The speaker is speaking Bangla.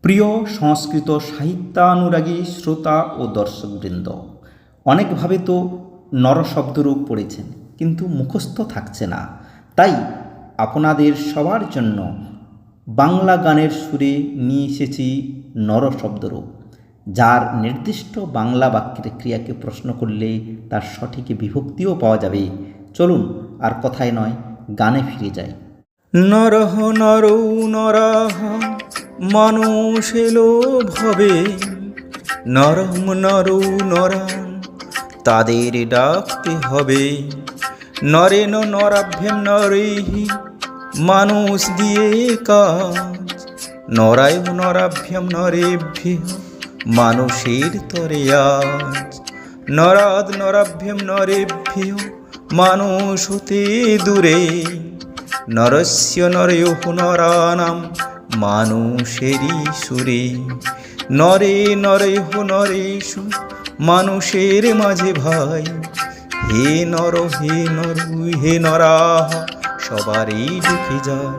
প্রিয় সংস্কৃত সাহিত্যানুরাগী শ্রোতা ও দর্শকবৃন্দ, অনেকভাবে তো নর শব্দরূপ পড়েছেন, কিন্তু মুখস্থ থাকছে না। তাই আপনাদের সবার জন্য বাংলা গানের সুরে নিয়ে এসেছি নর শব্দরূপ, যার নির্দিষ্ট বাংলা বাক্যের ক্রিয়াকে প্রশ্ন করলে তার সঠিক বিভক্তিও পাওয়া যাবে। চলুন আর কথায় নয়, গানে ফিরে যাই। নরহ নরৌ নরাহ মানুষ এলো ভবে, নরম নরৌ নরান তাদের ডাকতে হবে। নরেন নরাভ্যেম নরৈহি মানুষ দিয়ে কাজ, নরায় নরাভ্যেম নরেভ্যেহ মানুষের তরে আজ। নরাদ নরাভ্যেম নরেভ্যেহ মানুষ হতে দূরে, নরস্য নরয়োঃ নরানাম মানুষেরই সুরে। নরে নরয়োঃ নরেষু মানুষের মাঝে ভাই, হে নর হে নর হে নরাহ সবারই ঢুকে যায়।